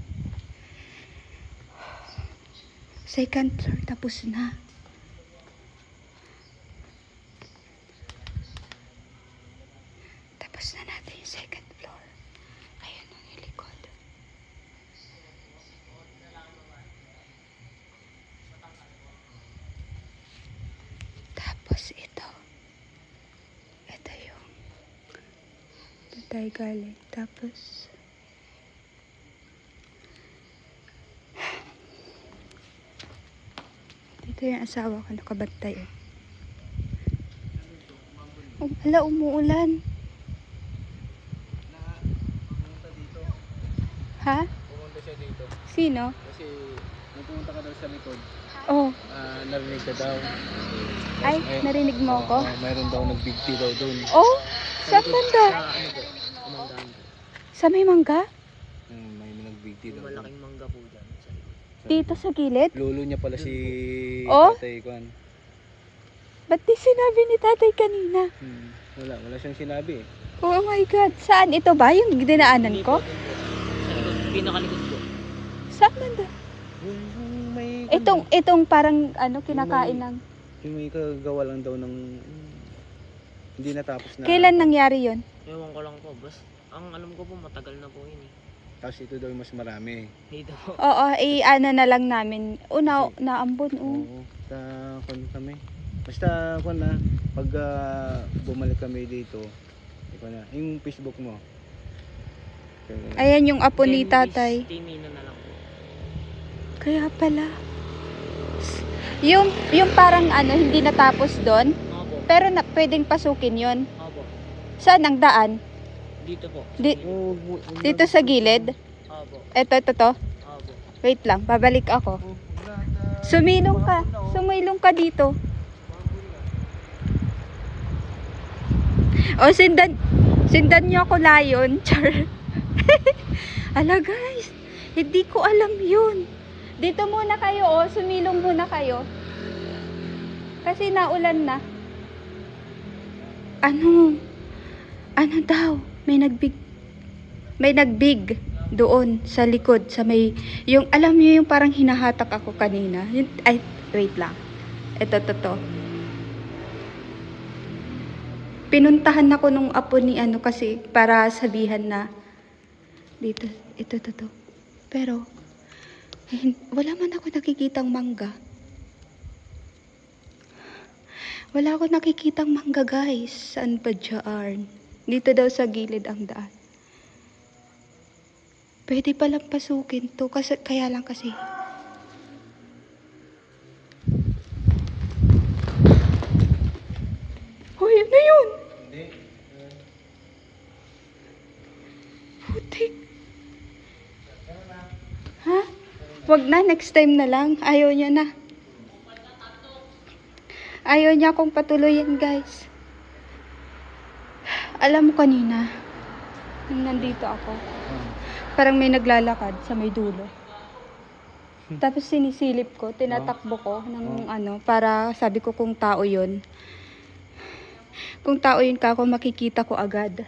Second floor tapos na. Tapos na natin yung second floor. Ayan ang likod. Tapos ito. Ito yung doon tayo galing. Tapos dito yung asawa ko nakabantay. Oh, hala, umuulan. Pumunta dito. Ha? Pumunta siya dito. Sino? Kasi nung pumunta ka daw sa likod, Oh, narinig ka daw. ay, narinig mo ako? Mayroon daw nagbigti daw doon. Oh, saan banda? Sa ano po? Kumanggaan po. Sa may mangga? May nagbigti daw. Malaking mangga po dyan sa likod. Dito sa gilid? Lolo niya pala si Oh? Tatay Kwan. Ba't di sinabi ni tatay kanina? Wala siyang sinabi eh. Oh my God, saan? Ito ba yung dinaanan Hindi ko? po, dun po. Sa likod, pinakalikod po. Saan banda? Yung may... Itong parang ano, kinakain ng... Yung may kagawa lang daw ng... Hindi natapos na... Kailan nangyari yon? Ewan ko lang po, boss. Ang alam ko po, matagal na po yun eh. Tapos ito daw yung mas marami. Dito po. Oo, ano na lang namin. Naambon, Oo. Sa kwan kami. Basta kwan na, pag bumalik kami dito, kwan na, yung Facebook mo. Kaya- Ayan yung apo ni tatay. Timina na lang po. Kaya pala. Yung parang ano, hindi natapos doon. Opo. Pero pwedeng pasukin yon. Opo. Saan ang daan? Dito po. Oo, Dito sa gilid? Opo. Ito. Opo. Wait lang, babalik ako. Sumilong ka dito. O, sindan niyo ako layon. Char. Ala guys, hindi ko alam yun. Dito muna kayo, sumilong muna kayo. Kasi naulan na. Ano daw? May nagbig doon sa likod, sa may, yung, alam niyo yung parang hinahatak ako kanina. Ay, wait lang. Ito. Pinuntahan ako nung apo ni ano kasi para sabihan na dito, ito. Pero, wala man ako nakikitang mangga. Wala ako nakikitang mangga guys. Saan ba dyan? Dito daw sa gilid ang daan. Pwede palang pasukin to. Kaya lang kasi. Hoy, ano yun? Putik. Ha? Wag na, next time na lang. Ayaw niya na. Ayaw niya akong patuloyin, guys. Alam mo kanina, nung nandito ako, parang may naglalakad sa may dulo. Tapos sinisilip ko, tinatakbo ko ng ano, para sabi ko kung tao yun. Kung tao yun ka ako, makikita ko agad.